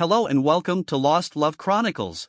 Hello and welcome to Lost Love Chronicles.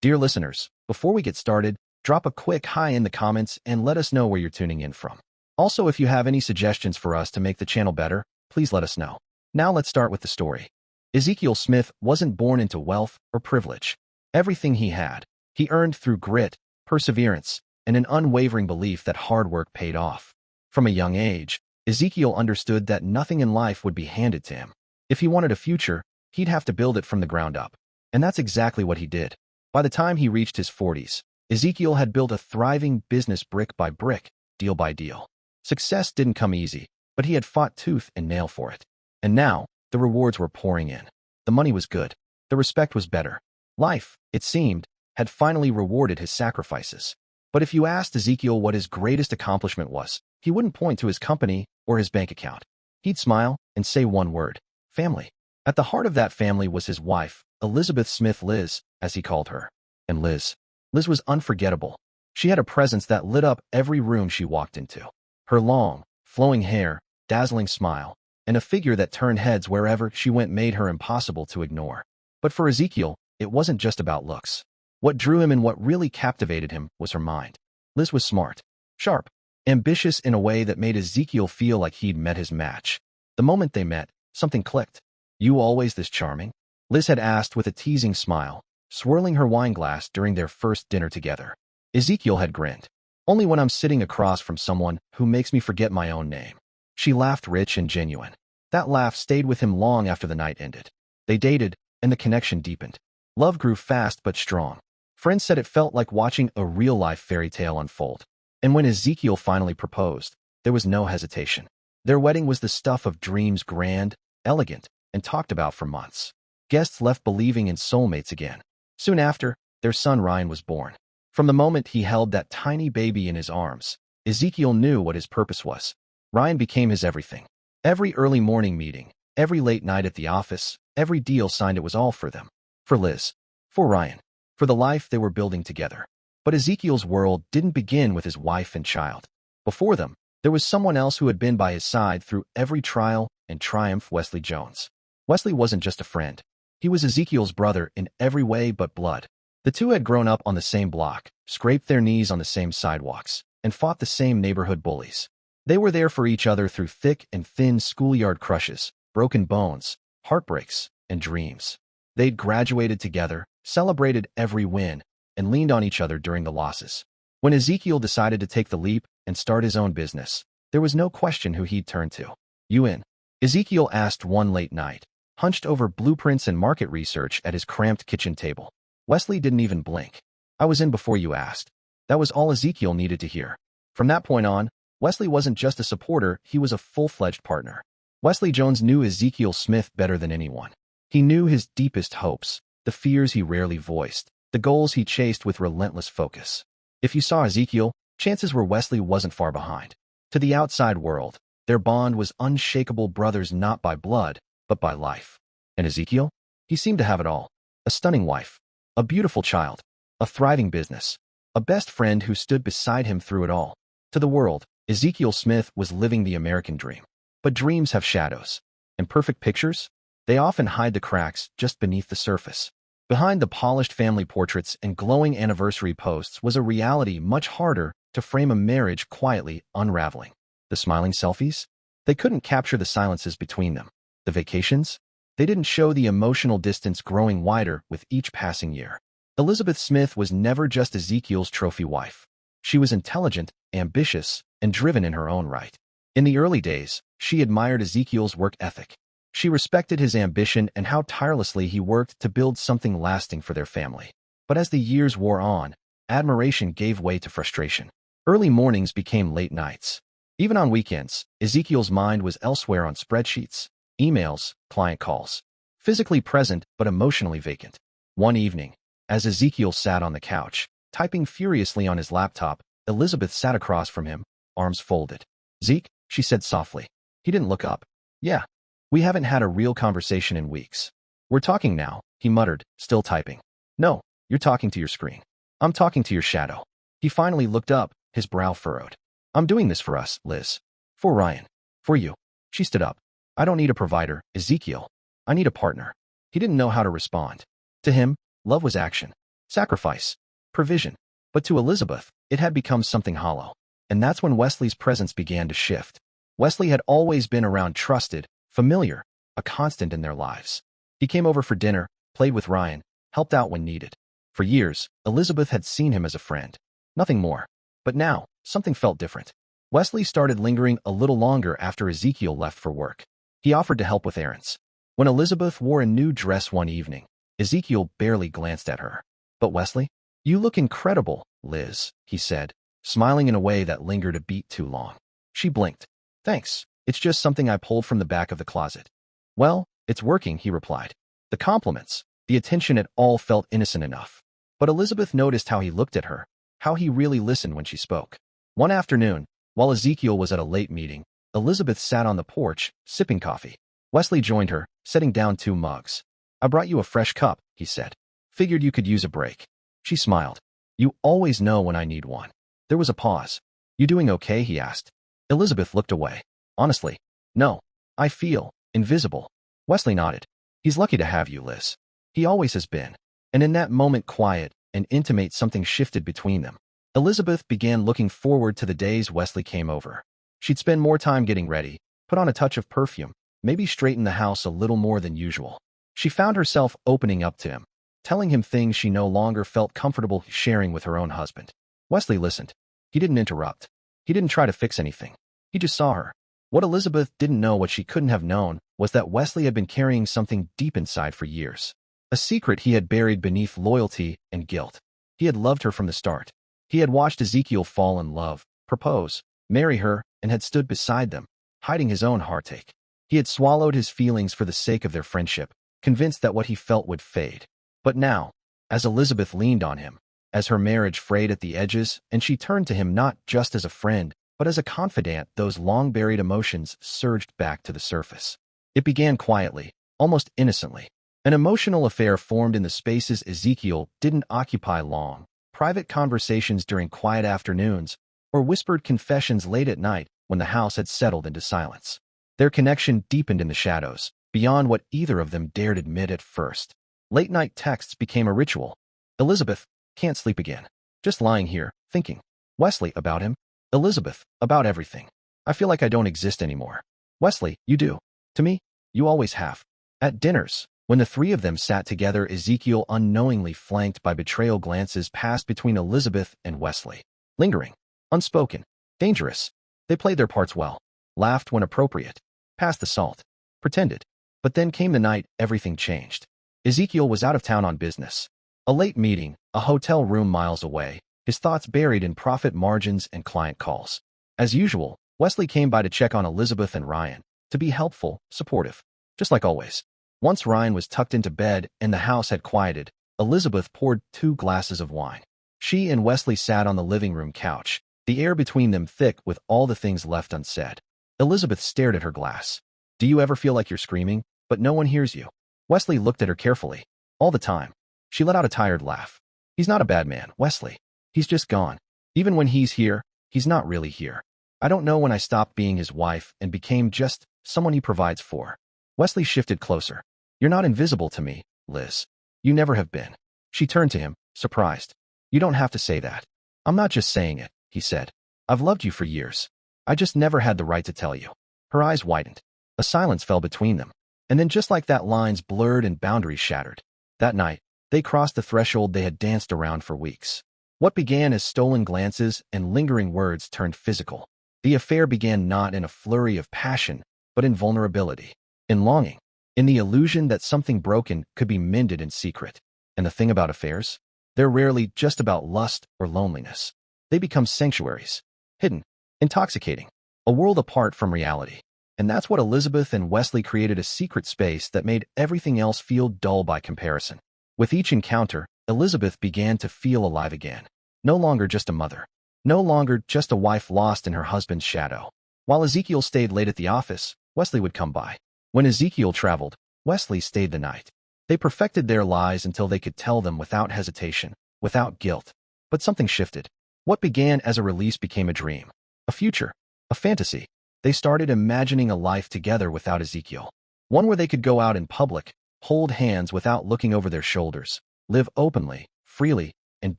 Dear listeners, before we get started, drop a quick hi in the comments and let us know where you're tuning in from. Also, if you have any suggestions for us to make the channel better, please let us know. Now let's start with the story. Ezekiel Smith wasn't born into wealth or privilege. Everything he had, he earned through grit, perseverance, and an unwavering belief that hard work paid off. From a young age, Ezekiel understood that nothing in life would be handed to him. If he wanted a future, he'd have to build it from the ground up. And that's exactly what he did. By the time he reached his 40s, Ezekiel had built a thriving business brick by brick, deal by deal. Success didn't come easy, but he had fought tooth and nail for it. And now, the rewards were pouring in. The money was good. The respect was better. Life, it seemed, had finally rewarded his sacrifices. But if you asked Ezekiel what his greatest accomplishment was, he wouldn't point to his company or his bank account. He'd smile and say one word: family. At the heart of that family was his wife, Elizabeth Smith, Liz, as he called her. And Liz was unforgettable. She had a presence that lit up every room she walked into. Her long, flowing hair, dazzling smile, and a figure that turned heads wherever she went made her impossible to ignore. But for Ezekiel, it wasn't just about looks. What drew him and what really captivated him was her mind. Liz was smart, sharp, ambitious in a way that made Ezekiel feel like he'd met his match. The moment they met, something clicked. "You always this charming?" Liz had asked with a teasing smile, swirling her wine glass during their first dinner together. Ezekiel had grinned. "Only when I'm sitting across from someone who makes me forget my own name." She laughed, rich and genuine. That laugh stayed with him long after the night ended. They dated, and the connection deepened. Love grew fast but strong. Friends said it felt like watching a real-life fairy tale unfold. And when Ezekiel finally proposed, there was no hesitation. Their wedding was the stuff of dreams, grand, elegant, and talked about for months. Guests left believing in soulmates again. Soon after, their son Ryan was born. From the moment he held that tiny baby in his arms, Ezekiel knew what his purpose was. Ryan became his everything. Every early morning meeting, every late night at the office, every deal signed, it was all for them. For Liz. For Ryan. For the life they were building together. But Ezekiel's world didn't begin with his wife and child. Before them, there was someone else who had been by his side through every trial and triumph: Wesley Jones. Wesley wasn't just a friend. He was Ezekiel's brother in every way but blood. The two had grown up on the same block, scraped their knees on the same sidewalks, and fought the same neighborhood bullies. They were there for each other through thick and thin schoolyard crushes, broken bones, heartbreaks, and dreams. They'd graduated together, celebrated every win, and leaned on each other during the losses. When Ezekiel decided to take the leap and start his own business, there was no question who he'd turn to. "You in?" Ezekiel asked one late night, hunched over blueprints and market research at his cramped kitchen table. Wesley didn't even blink. "I was in before you asked." That was all Ezekiel needed to hear. From that point on, Wesley wasn't just a supporter, he was a full-fledged partner. Wesley Jones knew Ezekiel Smith better than anyone. He knew his deepest hopes, the fears he rarely voiced, the goals he chased with relentless focus. If you saw Ezekiel, chances were Wesley wasn't far behind. To the outside world, their bond was unshakable, brothers not by blood, but by life. And Ezekiel? He seemed to have it all. A stunning wife, a beautiful child, a thriving business, a best friend who stood beside him through it all. To the world, Ezekiel Smith was living the American dream. But dreams have shadows. And perfect pictures? They often hide the cracks just beneath the surface. Behind the polished family portraits and glowing anniversary posts was a reality much harder to frame: a marriage quietly unraveling. The smiling selfies? They couldn't capture the silences between them. The vacations? They didn't show the emotional distance growing wider with each passing year. Elizabeth Smith was never just Ezekiel's trophy wife. She was intelligent, ambitious, and driven in her own right. In the early days, she admired Ezekiel's work ethic. She respected his ambition and how tirelessly he worked to build something lasting for their family. But as the years wore on, admiration gave way to frustration. Early mornings became late nights. Even on weekends, Ezekiel's mind was elsewhere, on spreadsheets, emails, client calls. Physically present but emotionally vacant. One evening, as Ezekiel sat on the couch, typing furiously on his laptop, Elizabeth sat across from him, arms folded. "Zeke," she said softly. He didn't look up. "Yeah. We haven't had a real conversation in weeks." "We're talking now," he muttered, still typing. "No, you're talking to your screen. I'm talking to your shadow." He finally looked up, his brow furrowed. "I'm doing this for us, Liz. For Ryan. For you." She stood up. "I don't need a provider, Ezekiel. I need a partner." He didn't know how to respond. To him, love was action, sacrifice, provision. But to Elizabeth, it had become something hollow. And that's when Wesley's presence began to shift. Wesley had always been around, trusted, familiar, a constant in their lives. He came over for dinner, played with Ryan, helped out when needed. For years, Elizabeth had seen him as a friend. Nothing more. But now, something felt different. Wesley started lingering a little longer after Ezekiel left for work. He offered to help with errands. When Elizabeth wore a new dress one evening, Ezekiel barely glanced at her. "But Wesley, you look incredible, Liz," he said, smiling in a way that lingered a beat too long. She blinked. "Thanks. It's just something I pulled from the back of the closet." "Well, it's working," he replied. The compliments, the attention, it all felt innocent enough. But Elizabeth noticed how he looked at her, how he really listened when she spoke. One afternoon, while Ezekiel was at a late meeting, Elizabeth sat on the porch, sipping coffee. Wesley joined her, setting down 2 mugs. "I brought you a fresh cup," he said. "Figured you could use a break." She smiled. "You always know when I need one." There was a pause. "You doing okay?" he asked. Elizabeth looked away. "Honestly, no. I feel invisible." Wesley nodded. "He's lucky to have you, Liz. He always has been." And in that moment, quiet and intimate, something shifted between them. Elizabeth began looking forward to the days Wesley came over. She'd spend more time getting ready, put on a touch of perfume, maybe straighten the house a little more than usual. She found herself opening up to him, telling him things she no longer felt comfortable sharing with her own husband. Wesley listened. He didn't interrupt. He didn't try to fix anything. He just saw her. What Elizabeth didn't know, what she couldn't have known, was that Wesley had been carrying something deep inside for years. A secret he had buried beneath loyalty and guilt. He had loved her from the start. He had watched Ezekiel fall in love, propose, marry her, and had stood beside them, hiding his own heartache. He had swallowed his feelings for the sake of their friendship, convinced that what he felt would fade. But now, as Elizabeth leaned on him, as her marriage frayed at the edges, and she turned to him not just as a friend, but as a confidant, those long-buried emotions surged back to the surface. It began quietly, almost innocently. An emotional affair formed in the spaces Ezekiel didn't occupy long, private conversations during quiet afternoons, or whispered confessions late at night when the house had settled into silence. Their connection deepened in the shadows, beyond what either of them dared admit at first. Late-night texts became a ritual. "Elizabeth, can't sleep again. Just lying here, thinking." Wesley, about him. "Elizabeth, about everything. I feel like I don't exist anymore." "Wesley, you do. To me, you always have." At dinners, when the 3 of them sat together, Ezekiel, unknowingly flanked by betrayal glances, passed between Elizabeth and Wesley. Lingering, unspoken, dangerous. They played their parts well, laughed when appropriate, passed the salt, pretended. But then came the night everything changed. Ezekiel was out of town on business. A late meeting, a hotel room miles away, his thoughts buried in profit margins and client calls. As usual, Wesley came by to check on Elizabeth and Ryan, to be helpful, supportive. Just like always. Once Ryan was tucked into bed and the house had quieted, Elizabeth poured 2 glasses of wine. She and Wesley sat on the living room couch, the air between them thick with all the things left unsaid. Elizabeth stared at her glass. "Do you ever feel like you're screaming, but no one hears you?" Wesley looked at her carefully. "All the time." She let out a tired laugh. "He's not a bad man, Wesley. He's just gone. Even when he's here, he's not really here. I don't know when I stopped being his wife and became just someone he provides for." Wesley shifted closer. "You're not invisible to me, Liz. You never have been." She turned to him, surprised. "You don't have to say that." "I'm not just saying it," he said. "I've loved you for years. I just never had the right to tell you." Her eyes widened. A silence fell between them. And then, just like that, lines blurred and boundaries shattered. That night, they crossed the threshold they had danced around for weeks. What began as stolen glances and lingering words turned physical. The affair began not in a flurry of passion, but in vulnerability, in longing, in the illusion that something broken could be mended in secret. And the thing about affairs? They're rarely just about lust or loneliness. They become sanctuaries, hidden, intoxicating, a world apart from reality. And that's what Elizabeth and Wesley created, a secret space that made everything else feel dull by comparison. With each encounter, Elizabeth began to feel alive again. No longer just a mother. No longer just a wife lost in her husband's shadow. While Ezekiel stayed late at the office, Wesley would come by. When Ezekiel traveled, Wesley stayed the night. They perfected their lies until they could tell them without hesitation, without guilt. But something shifted. What began as a release became a dream. A future. A fantasy. They started imagining a life together without Ezekiel. One where they could go out in public, hold hands without looking over their shoulders, live openly, freely, and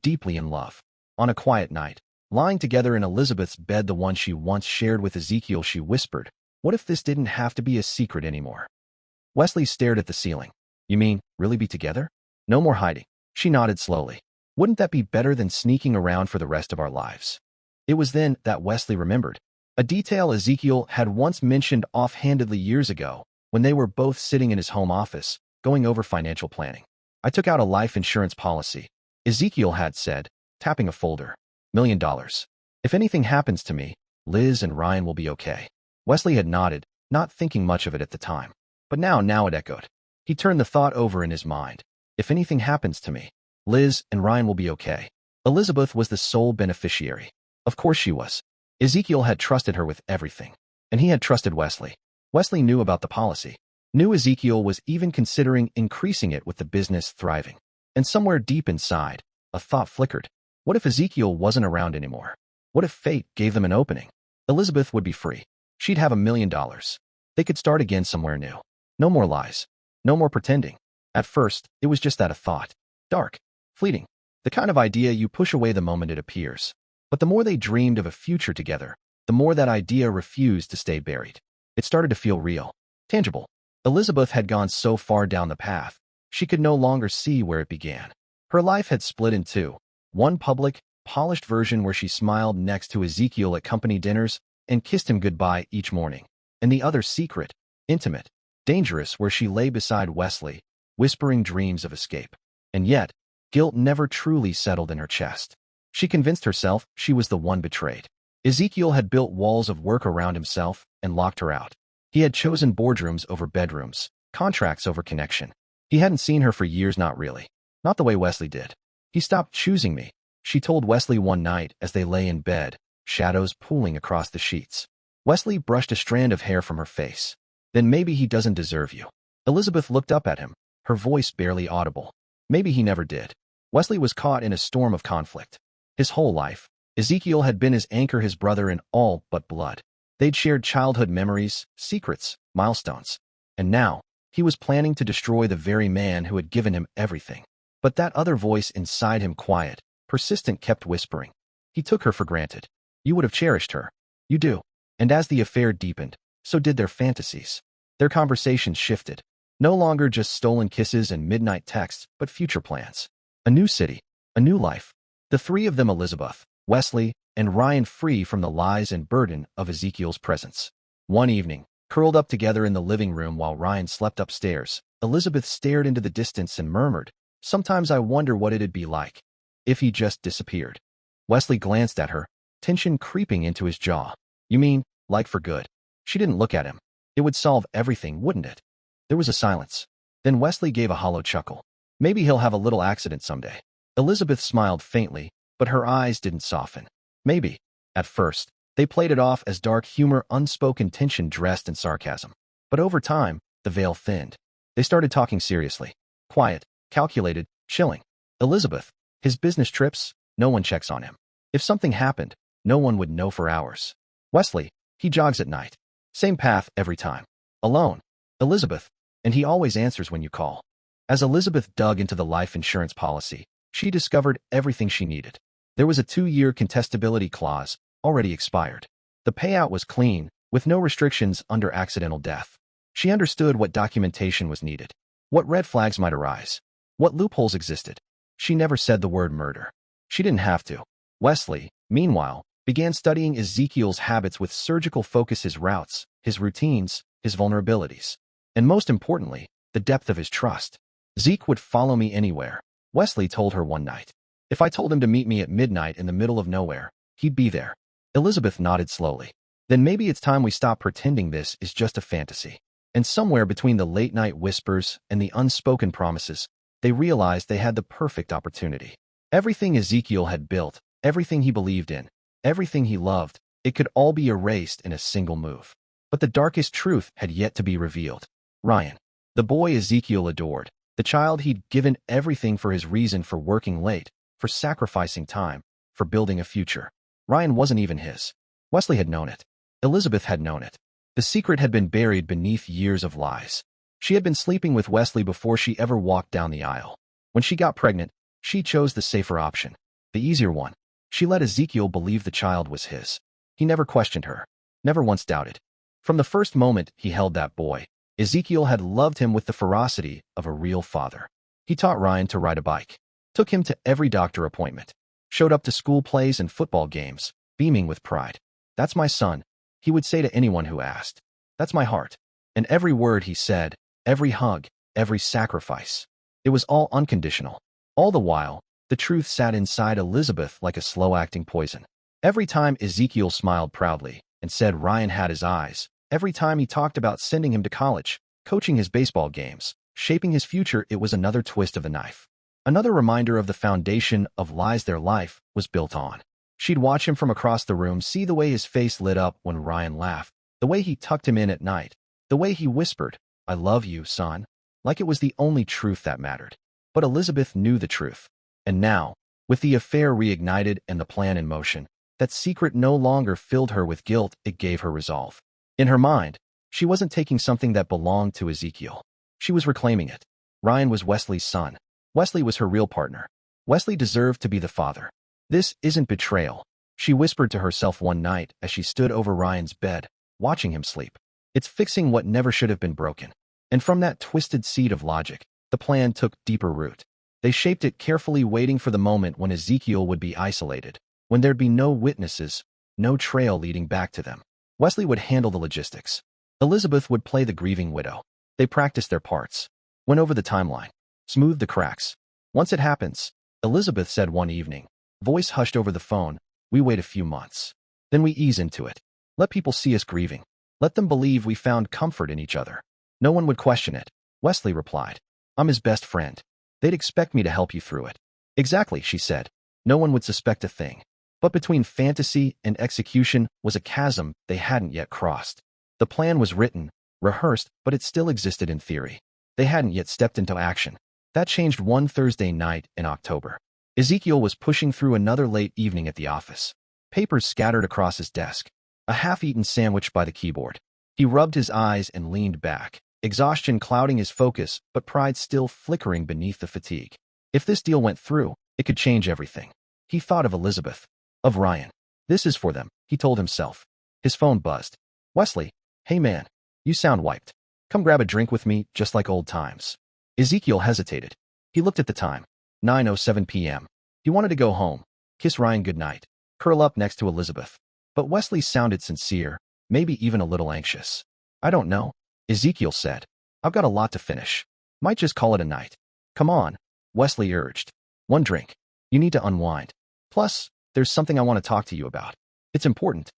deeply in love. On a quiet night, lying together in Elizabeth's bed, the one she once shared with Ezekiel, she whispered, "What if this didn't have to be a secret anymore?" Wesley stared at the ceiling. "You mean, really be together? No more hiding?" She nodded slowly. "Wouldn't that be better than sneaking around for the rest of our lives?" It was then that Wesley remembered a detail Ezekiel had once mentioned offhandedly years ago when they were both sitting in his home office, going over financial planning. "I took out a life insurance policy," Ezekiel had said, tapping a folder. $1 million. "If anything happens to me, Liz and Ryan will be okay." Wesley had nodded, not thinking much of it at the time. But now it echoed. He turned the thought over in his mind. If anything happens to me, Liz and Ryan will be okay. Elizabeth was the sole beneficiary. Of course she was. Ezekiel had trusted her with everything. And he had trusted Wesley. Wesley knew about the policy. Knew Ezekiel was even considering increasing it with the business thriving. And somewhere deep inside, a thought flickered. What if Ezekiel wasn't around anymore? What if fate gave them an opening? Elizabeth would be free. She'd have $1 million. They could start again somewhere new. No more lies. No more pretending. At first, it was just that, a thought. Dark. Fleeting. The kind of idea you push away the moment it appears. But the more they dreamed of a future together, the more that idea refused to stay buried. It started to feel real. Tangible. Elizabeth had gone so far down the path, she could no longer see where it began. Her life had split in two. One public, polished version where she smiled next to Ezekiel at company dinners and kissed him goodbye each morning. And the other secret, intimate, dangerous, where she lay beside Wesley, whispering dreams of escape. And yet, guilt never truly settled in her chest. She convinced herself she was the one betrayed. Ezekiel had built walls of work around himself and locked her out. He had chosen boardrooms over bedrooms, contracts over connection. He hadn't seen her for years, not really. Not the way Wesley did. "He stopped choosing me," she told Wesley one night as they lay in bed, shadows pooling across the sheets. Wesley brushed a strand of hair from her face. "Then maybe he doesn't deserve you." Elizabeth looked up at him, her voice barely audible. Maybe he never did. Wesley was caught in a storm of conflict. His whole life, Ezekiel had been his anchor, his brother in all but blood. They'd shared childhood memories, secrets, milestones. And now, he was planning to destroy the very man who had given him everything. But that other voice inside him, quiet, persistent, kept whispering. He took her for granted. You would have cherished her. You do. And as the affair deepened, so did their fantasies. Their conversations shifted. No longer just stolen kisses and midnight texts, but future plans. A new city. A new life. The three of them, Elizabeth, Wesley, and Ryan, free from the lies and burden of Ezekiel's presence. One evening, curled up together in the living room while Ryan slept upstairs, Elizabeth stared into the distance and murmured, "Sometimes I wonder what it'd be like if he just disappeared." Wesley glanced at her, tension creeping into his jaw. "You mean, like for good?" She didn't look at him. "It would solve everything, wouldn't it?" There was a silence. Then Wesley gave a hollow chuckle. "Maybe he'll have a little accident someday." Elizabeth smiled faintly, but her eyes didn't soften. Maybe. At first, they played it off as dark humor, unspoken tension dressed in sarcasm. But over time, the veil thinned. They started talking seriously. Quiet, calculated, chilling. Elizabeth, his business trips, no one checks on him. If something happened, no one would know for hours. Wesley, he jogs at night. Same path every time. Alone. Elizabeth, and he always answers when you call. As Elizabeth dug into the life insurance policy, she discovered everything she needed. There was a 2-year contestability clause, already expired. The payout was clean, with no restrictions under accidental death. She understood what documentation was needed, what red flags might arise, what loopholes existed. She never said the word murder. She didn't have to. Wesley, meanwhile, began studying Ezekiel's habits with surgical focus, his routes, his routines, his vulnerabilities, and most importantly, the depth of his trust. "Zeke would follow me anywhere," Wesley told her one night. "If I told him to meet me at midnight in the middle of nowhere, he'd be there." Elizabeth nodded slowly. "Then maybe it's time we stop pretending this is just a fantasy." And somewhere between the late-night whispers and the unspoken promises, they realized they had the perfect opportunity. Everything Ezekiel had built, everything he believed in, everything he loved, it could all be erased in a single move. But the darkest truth had yet to be revealed. Ryan, the boy Ezekiel adored, the child he'd given everything for, his reason for working late, for sacrificing time, for building a future. Ryan wasn't even his. Wesley had known it. Elizabeth had known it. The secret had been buried beneath years of lies. She had been sleeping with Wesley before she ever walked down the aisle. When she got pregnant, she chose the safer option, the easier one. She let Ezekiel believe the child was his. He never questioned her, never once doubted. From the first moment he held that boy, Ezekiel had loved him with the ferocity of a real father. He taught Ryan to ride a bike, took him to every doctor appointment, showed up to school plays and football games, beaming with pride. "That's my son," he would say to anyone who asked. "That's my heart." And every word he said, every hug, every sacrifice, it was all unconditional. All the while, the truth sat inside Elizabeth like a slow-acting poison. Every time Ezekiel smiled proudly and said Ryan had his eyes, every time he talked about sending him to college, coaching his baseball games, shaping his future, it was another twist of the knife. Another reminder of the foundation of lies their life was built on. She'd watch him from across the room, see the way his face lit up when Ryan laughed, the way he tucked him in at night, the way he whispered, "I love you, son," like it was the only truth that mattered. But Elizabeth knew the truth. And now, with the affair reignited and the plan in motion, that secret no longer filled her with guilt, it gave her resolve. In her mind, she wasn't taking something that belonged to Ezekiel. She was reclaiming it. Ryan was Wesley's son. Wesley was her real partner. Wesley deserved to be the father. "This isn't betrayal," she whispered to herself one night as she stood over Ryan's bed, watching him sleep. "It's fixing what never should have been broken." And from that twisted seed of logic, the plan took deeper root. They shaped it carefully, waiting for the moment when Ezekiel would be isolated, when there'd be no witnesses, no trail leading back to them. Wesley would handle the logistics. Elizabeth would play the grieving widow. They practiced their parts, went over the timeline, smoothed the cracks. "Once it happens," Elizabeth said one evening, voice hushed over the phone, "we wait a few months. Then we ease into it. Let people see us grieving. Let them believe we found comfort in each other. No one would question it." Wesley replied, "I'm his best friend. They'd expect me to help you through it." "Exactly," she said. "No one would suspect a thing." But between fantasy and execution was a chasm they hadn't yet crossed. The plan was written, rehearsed, but it still existed in theory. They hadn't yet stepped into action. That changed one Thursday night in October. Ezekiel was pushing through another late evening at the office. Papers scattered across his desk, a half-eaten sandwich by the keyboard. He rubbed his eyes and leaned back, exhaustion clouding his focus, but pride still flickering beneath the fatigue. If this deal went through, it could change everything. He thought of Elizabeth, of Ryan. "This is for them," he told himself. His phone buzzed. "Wesley, hey man, you sound wiped. Come grab a drink with me, just like old times." Ezekiel hesitated. He looked at the time. 9:07 p.m. He wanted to go home, kiss Ryan goodnight, curl up next to Elizabeth. But Wesley sounded sincere, maybe even a little anxious. "I don't know," Ezekiel said. "I've got a lot to finish. Might just call it a night." "Come on," Wesley urged. "One drink. You need to unwind. Plus, there's something I want to talk to you about. It's important."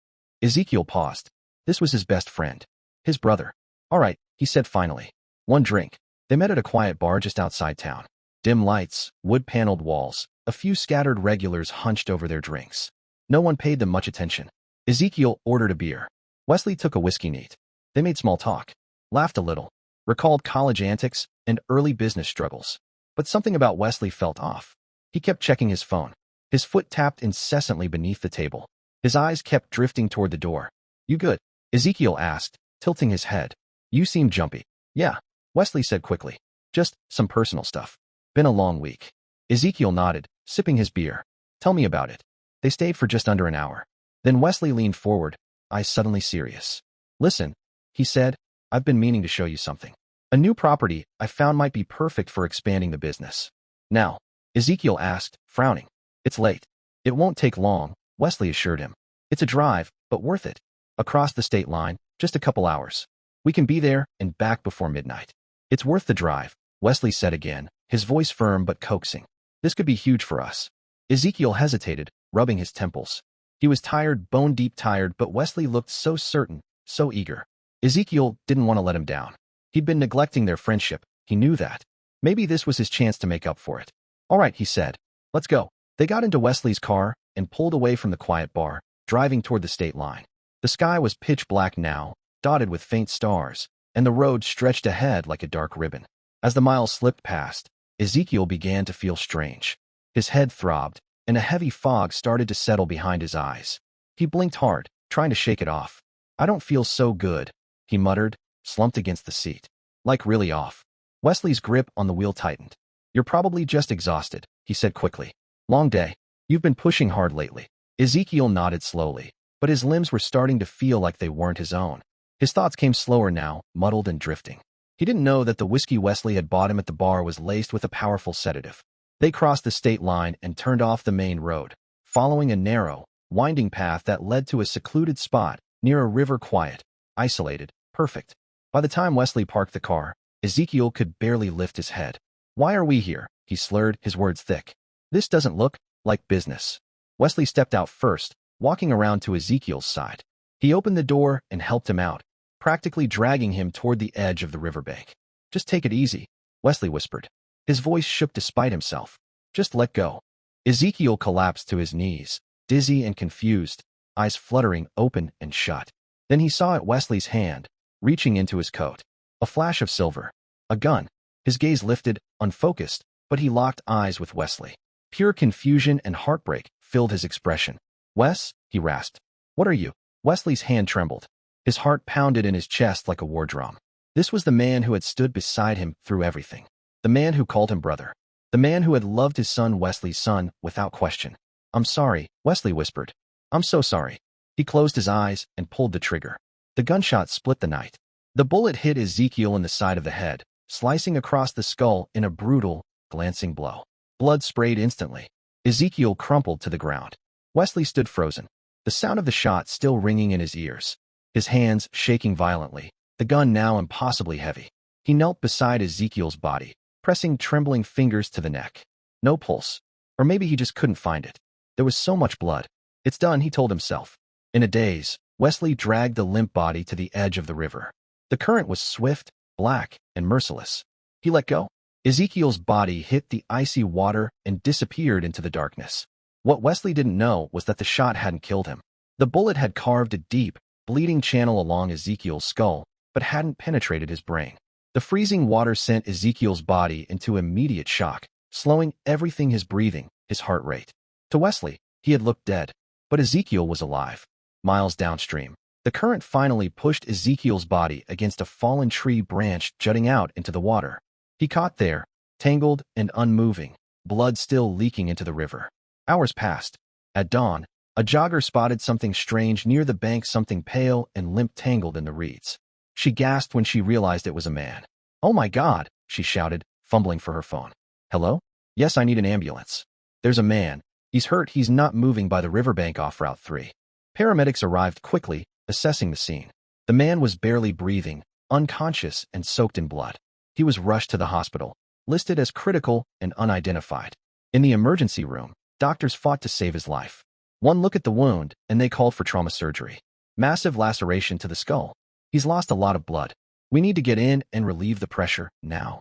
Ezekiel paused. This was his best friend, his brother. "All right," he said finally. "One drink." They met at a quiet bar just outside town. Dim lights, wood-paneled walls, a few scattered regulars hunched over their drinks. No one paid them much attention. Ezekiel ordered a beer. Wesley took a whiskey neat. They made small talk, laughed a little, recalled college antics and early business struggles. But something about Wesley felt off. He kept checking his phone. His foot tapped incessantly beneath the table. His eyes kept drifting toward the door. "You good?" Ezekiel asked, tilting his head. "You seem jumpy." "Yeah," Wesley said quickly. "Just some personal stuff. Been a long week." Ezekiel nodded, sipping his beer. "Tell me about it." They stayed for just under an hour. Then Wesley leaned forward, eyes suddenly serious. "Listen," he said, "I've been meaning to show you something. A new property I found might be perfect for expanding the business." "Now?" Ezekiel asked, frowning. "It's late." "It won't take long," Wesley assured him. "It's a drive, but worth it. Across the state line, just a couple hours. We can be there and back before midnight." "It's worth the drive," Wesley said again, his voice firm but coaxing. "This could be huge for us." Ezekiel hesitated, rubbing his temples. He was tired, bone-deep tired, but Wesley looked so certain, so eager. Ezekiel didn't want to let him down. He'd been neglecting their friendship, he knew that. Maybe this was his chance to make up for it. "All right," he said. "Let's go." They got into Wesley's car and pulled away from the quiet bar, driving toward the state line. The sky was pitch black now, dotted with faint stars, and the road stretched ahead like a dark ribbon. As the miles slipped past, Ezekiel began to feel strange. His head throbbed, and a heavy fog started to settle behind his eyes. He blinked hard, trying to shake it off. "I don't feel so good," he muttered, slumped against the seat. Like really off. Wesley's grip on the wheel tightened. You're probably just exhausted, he said quickly. Long day. You've been pushing hard lately. Ezekiel nodded slowly, but his limbs were starting to feel like they weren't his own. His thoughts came slower now, muddled and drifting. He didn't know that the whiskey Wesley had bought him at the bar was laced with a powerful sedative. They crossed the state line and turned off the main road, following a narrow, winding path that led to a secluded spot near a river, quiet, isolated, perfect. By the time Wesley parked the car, Ezekiel could barely lift his head. Why are we here? He slurred, his words thick. This doesn't look like business. Wesley stepped out first, walking around to Ezekiel's side. He opened the door and helped him out, practically dragging him toward the edge of the riverbank. Just take it easy, Wesley whispered. His voice shook despite himself. Just let go. Ezekiel collapsed to his knees, dizzy and confused, eyes fluttering open and shut. Then he saw at Wesley's hand, reaching into his coat. A flash of silver. A gun. His gaze lifted, unfocused, but he locked eyes with Wesley. Pure confusion and heartbreak filled his expression. Wes, he rasped. What are you? Wesley's hand trembled. His heart pounded in his chest like a war drum. This was the man who had stood beside him through everything. The man who called him brother. The man who had loved his son, Wesley's son, without question. I'm sorry, Wesley whispered. I'm so sorry. He closed his eyes and pulled the trigger. The gunshot split the night. The bullet hit Ezekiel in the side of the head, slicing across the skull in a brutal, glancing blow. Blood sprayed instantly. Ezekiel crumpled to the ground. Wesley stood frozen, the sound of the shot still ringing in his ears. His hands shaking violently, the gun now impossibly heavy. He knelt beside Ezekiel's body, pressing trembling fingers to the neck. No pulse. Or maybe he just couldn't find it. There was so much blood. It's done, he told himself. In a daze, Wesley dragged the limp body to the edge of the river. The current was swift, black, and merciless. He let go. Ezekiel's body hit the icy water and disappeared into the darkness. What Wesley didn't know was that the shot hadn't killed him. The bullet had carved a deep, bleeding channel along Ezekiel's skull, but hadn't penetrated his brain. The freezing water sent Ezekiel's body into immediate shock, slowing everything: his breathing, his heart rate. To Wesley, he had looked dead, but Ezekiel was alive. Miles downstream, the current finally pushed Ezekiel's body against a fallen tree branch jutting out into the water. He caught there, tangled and unmoving, blood still leaking into the river. Hours passed. At dawn, a jogger spotted something strange near the bank, something pale and limp tangled in the reeds. She gasped when she realized it was a man. Oh my God, she shouted, fumbling for her phone. Hello? Yes, I need an ambulance. There's a man. He's hurt. He's not moving by the riverbank off Route 3. Paramedics arrived quickly, assessing the scene. The man was barely breathing, unconscious and soaked in blood. He was rushed to the hospital, listed as critical and unidentified. In the emergency room, doctors fought to save his life. One look at the wound, and they called for trauma surgery. Massive laceration to the skull. He's lost a lot of blood. We need to get in and relieve the pressure now.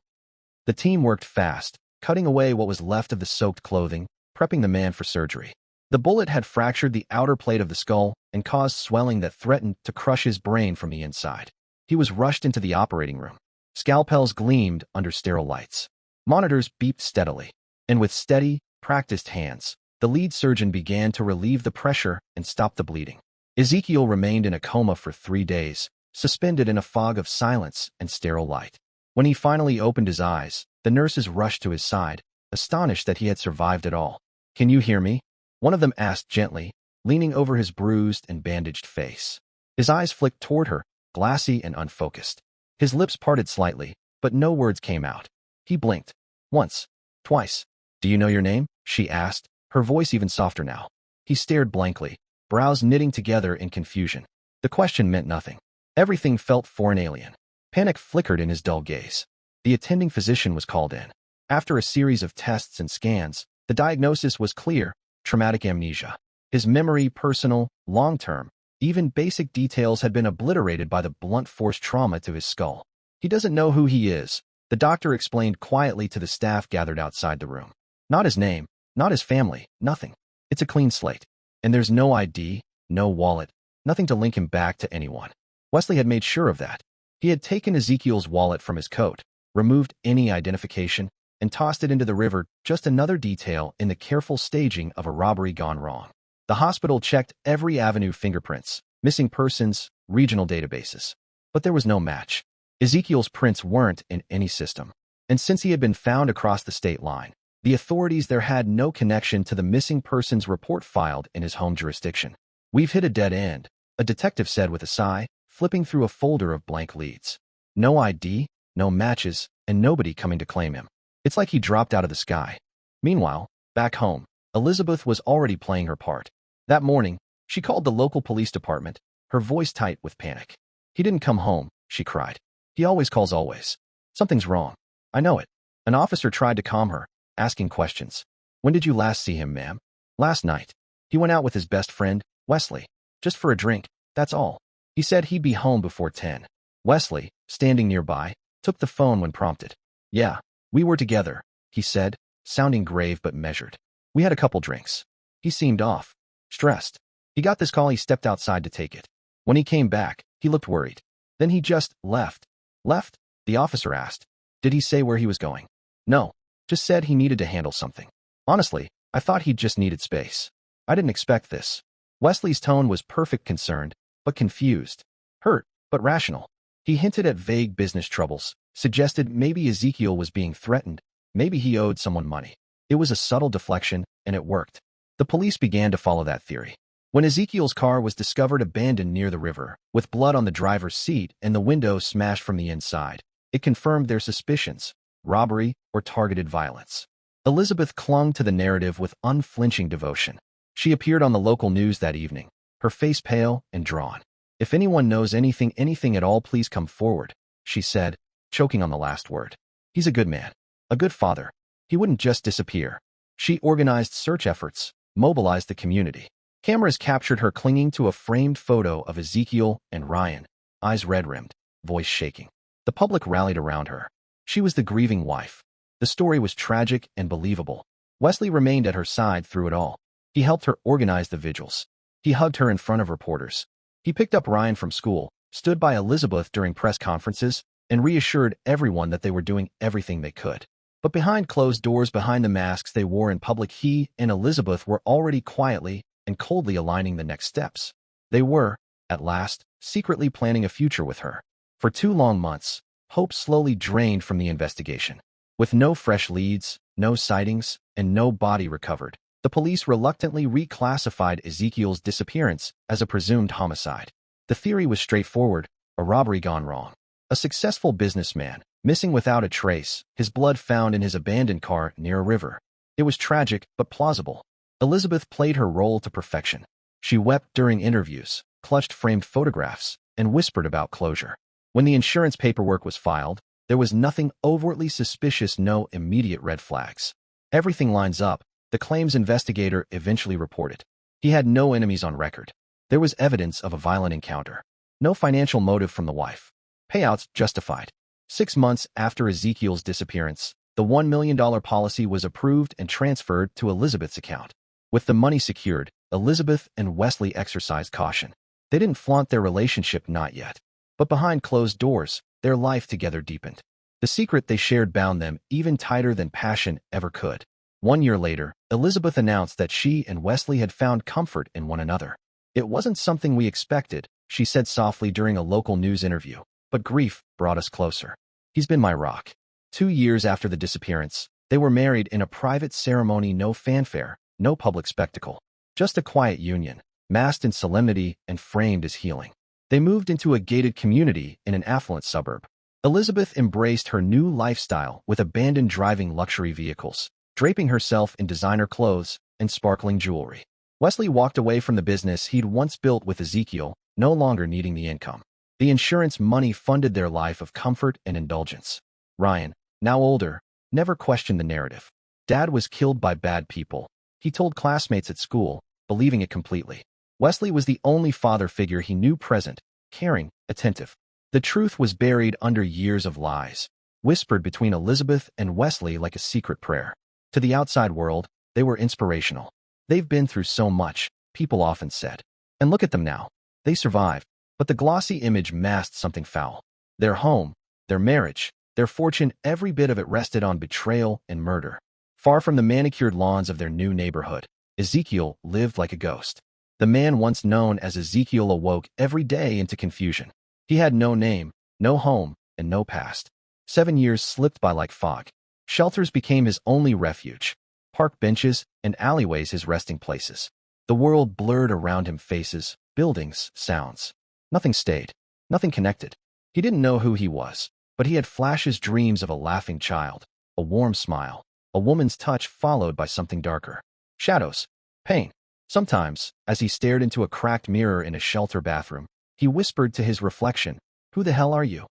The team worked fast, cutting away what was left of the soaked clothing, prepping the man for surgery. The bullet had fractured the outer plate of the skull and caused swelling that threatened to crush his brain from the inside. He was rushed into the operating room. Scalpels gleamed under sterile lights. Monitors beeped steadily. And with steady, practiced hands, the lead surgeon began to relieve the pressure and stop the bleeding. Ezekiel remained in a coma for 3 days, suspended in a fog of silence and sterile light. When he finally opened his eyes, the nurses rushed to his side, astonished that he had survived at all. Can you hear me? One of them asked gently, leaning over his bruised and bandaged face. His eyes flicked toward her, glassy and unfocused. His lips parted slightly, but no words came out. He blinked. Once. Twice. Do you know your name? She asked, her voice even softer now. He stared blankly, brows knitting together in confusion. The question meant nothing. Everything felt foreign, alien. Panic flickered in his dull gaze. The attending physician was called in. After a series of tests and scans, the diagnosis was clear: traumatic amnesia. His memory, personal, long-term, even basic details had been obliterated by the blunt force trauma to his skull. He doesn't know who he is, the doctor explained quietly to the staff gathered outside the room. Not his name, not his family, nothing. It's a clean slate. And there's no ID, no wallet, nothing to link him back to anyone. Wesley had made sure of that. He had taken Ezekiel's wallet from his coat, removed any identification, and tossed it into the river, just another detail in the careful staging of a robbery gone wrong. The hospital checked every avenue: fingerprints, missing persons, regional databases. But there was no match. Ezekiel's prints weren't in any system. And since he had been found across the state line, the authorities there had no connection to the missing persons report filed in his home jurisdiction. "We've hit a dead end," a detective said with a sigh, flipping through a folder of blank leads. No ID, no matches, and nobody coming to claim him. It's like he dropped out of the sky. Meanwhile, back home, Elizabeth was already playing her part. That morning, she called the local police department, her voice tight with panic. "He didn't come home," she cried. "He always calls always. Something's wrong. I know it." An officer tried to calm her, asking questions. "When did you last see him, ma'am?" "Last night. He went out with his best friend, Wesley. Just for a drink, that's all. He said he'd be home before 10. Wesley, standing nearby, took the phone when prompted. "Yeah, we were together," he said, sounding grave but measured. "We had a couple drinks." He seemed off, stressed. He got this call. He stepped outside to take it. When he came back, he looked worried. Then he just left. "Left?" the officer asked. "Did he say where he was going?" "No, just said he needed to handle something. Honestly, I thought he just needed space. I didn't expect this." Wesley's tone was perfect, concerned, but confused. Hurt, but rational. He hinted at vague business troubles, suggested maybe Ezekiel was being threatened, maybe he owed someone money. It was a subtle deflection, and it worked. The police began to follow that theory. When Ezekiel's car was discovered abandoned near the river, with blood on the driver's seat and the window smashed from the inside, it confirmed their suspicions: robbery or targeted violence. Elizabeth clung to the narrative with unflinching devotion. She appeared on the local news that evening, her face pale and drawn. "If anyone knows anything at all, please come forward," she said, choking on the last word. "He's a good man, a good father. He wouldn't just disappear." She organized search efforts, mobilized the community. Cameras captured her clinging to a framed photo of Ezekiel and Ryan, eyes red-rimmed, voice shaking. The public rallied around her. She was the grieving wife. The story was tragic and believable. Wesley remained at her side through it all. He helped her organize the vigils. He hugged her in front of reporters. He picked up Ryan from school, stood by Elizabeth during press conferences, and reassured everyone that they were doing everything they could. But behind closed doors, behind the masks they wore in public, he and Elizabeth were already quietly and coldly aligning the next steps. They were, at last, secretly planning a future with her. For 2 long months, hope slowly drained from the investigation. With no fresh leads, no sightings, and no body recovered, the police reluctantly reclassified Ezekiel's disappearance as a presumed homicide. The theory was straightforward: a robbery gone wrong. A successful businessman, missing without a trace, his blood found in his abandoned car near a river. It was tragic, but plausible. Elizabeth played her role to perfection. She wept during interviews, clutched framed photographs, and whispered about closure. When the insurance paperwork was filed, there was nothing overtly suspicious, no immediate red flags. "Everything lines up," the claims investigator eventually reported. He had no enemies on record. There was evidence of a violent encounter. No financial motive from the wife. Payouts justified. 6 months after Ezekiel's disappearance, the $1 million policy was approved and transferred to Elizabeth's account. With the money secured, Elizabeth and Wesley exercised caution. They didn't flaunt their relationship, not yet. But behind closed doors, their life together deepened. The secret they shared bound them even tighter than passion ever could. 1 year later, Elizabeth announced that she and Wesley had found comfort in one another. "It wasn't something we expected," she said softly during a local news interview, "but grief brought us closer. He's been my rock." 2 years after the disappearance, they were married in a private ceremony, no fanfare, no public spectacle. Just a quiet union, masked in solemnity and framed as healing. They moved into a gated community in an affluent suburb. Elizabeth embraced her new lifestyle with abandoned driving luxury vehicles, draping herself in designer clothes and sparkling jewelry. Wesley walked away from the business he'd once built with Ezekiel, no longer needing the income. The insurance money funded their life of comfort and indulgence. Ryan, now older, never questioned the narrative. Dad was killed by bad people, he told classmates at school, believing it completely. Wesley was the only father figure he knew, present, caring, attentive. The truth was buried under years of lies, whispered between Elizabeth and Wesley like a secret prayer. To the outside world, they were inspirational. "They've been through so much," people often said. "And look at them now. They survived." But the glossy image masked something foul. Their home, their marriage, their fortune, every bit of it rested on betrayal and murder. Far from the manicured lawns of their new neighborhood, Ezekiel lived like a ghost. The man once known as Ezekiel awoke every day into confusion. He had no name, no home, and no past. 7 years slipped by like fog. Shelters became his only refuge. Park benches and alleyways his resting places. The world blurred around him, faces, buildings, sounds. Nothing stayed. Nothing connected. He didn't know who he was, but he had flashes, dreams of a laughing child, a warm smile, a woman's touch followed by something darker. Shadows. Pain. Sometimes, as he stared into a cracked mirror in a shelter bathroom, he whispered to his reflection, "Who the hell are you?"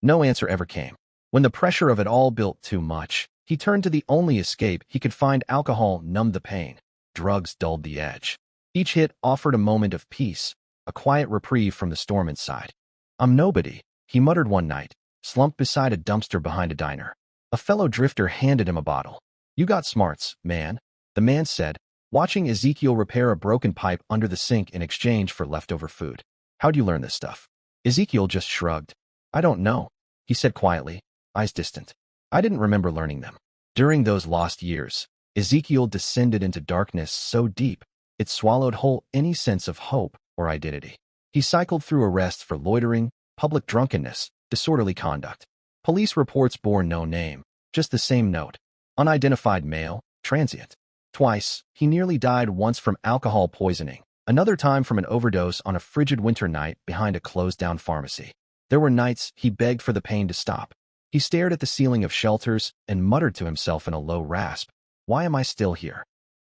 No answer ever came. When the pressure of it all built too much, he turned to the only escape he could find. Alcohol numbed the pain. Drugs dulled the edge. Each hit offered a moment of peace, a quiet reprieve from the storm inside. "I'm nobody," he muttered one night, slumped beside a dumpster behind a diner. A fellow drifter handed him a bottle. "You got smarts, man," the man said, watching Ezekiel repair a broken pipe under the sink in exchange for leftover food. "How'd you learn this stuff?" Ezekiel just shrugged. "I don't know," he said quietly, eyes distant. "I didn't remember learning them." During those lost years, Ezekiel descended into darkness so deep, it swallowed whole any sense of hope or identity. He cycled through arrests for loitering, public drunkenness, disorderly conduct. Police reports bore no name, just the same note. Unidentified male, transient. Twice, he nearly died, once from alcohol poisoning, another time from an overdose on a frigid winter night behind a closed-down pharmacy. There were nights he begged for the pain to stop. He stared at the ceiling of shelters and muttered to himself in a low rasp, "Why am I still here?"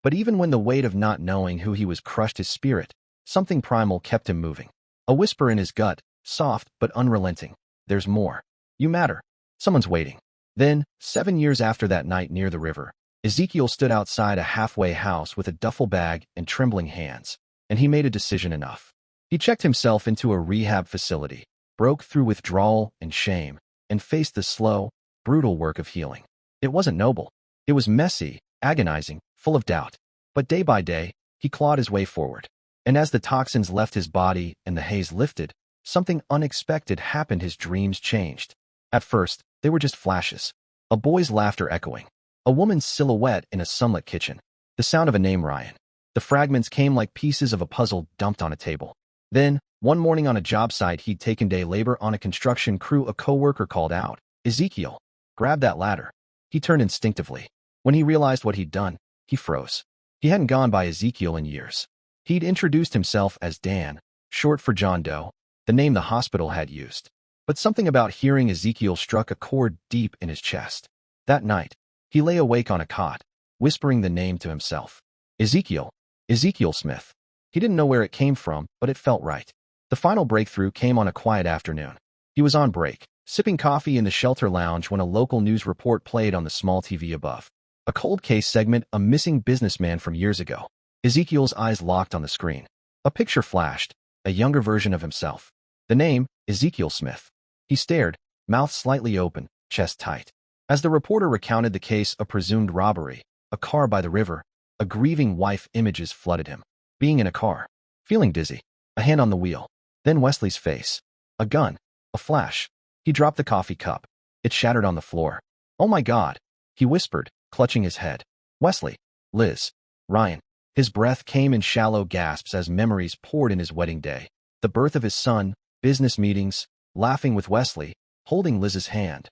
But even when the weight of not knowing who he was crushed his spirit, something primal kept him moving. A whisper in his gut, soft but unrelenting. "There's more. You matter. Someone's waiting." Then, 7 years after that night near the river, Ezekiel stood outside a halfway house with a duffel bag and trembling hands, and he made a decision. Enough. He checked himself into a rehab facility, broke through withdrawal and shame, and faced the slow, brutal work of healing. It wasn't noble. It was messy, agonizing, full of doubt. But day by day, he clawed his way forward. And as the toxins left his body and the haze lifted, something unexpected happened. His dreams changed. At first, they were just flashes. A boy's laughter echoing. A woman's silhouette in a sunlit kitchen. The sound of a name, Ryan. The fragments came like pieces of a puzzle dumped on a table. Then, one morning on a job site he'd taken day labor on a construction crew, a coworker called out, "Ezekiel, grab that ladder." He turned instinctively. When he realized what he'd done, he froze. He hadn't gone by Ezekiel in years. He'd introduced himself as Dan, short for John Doe, the name the hospital had used. But something about hearing Ezekiel struck a chord deep in his chest. That night, he lay awake on a cot, whispering the name to himself. Ezekiel. Ezekiel Smith. He didn't know where it came from, but it felt right. The final breakthrough came on a quiet afternoon. He was on break, sipping coffee in the shelter lounge when a local news report played on the small TV above. A cold case segment, a missing businessman from years ago. Ezekiel's eyes locked on the screen. A picture flashed, a younger version of himself. The name, Ezekiel Smith. He stared, mouth slightly open, chest tight. As the reporter recounted the case, a presumed robbery, a car by the river, a grieving wife, images flooded him. Being in a car, feeling dizzy, a hand on the wheel. Then Wesley's face. A gun, a flash. He dropped the coffee cup. It shattered on the floor. "Oh my God," he whispered, clutching his head. "Wesley, Liz, Ryan." His breath came in shallow gasps as memories poured in. His wedding day, the birth of his son, business meetings, laughing with Wesley, holding Liz's hand.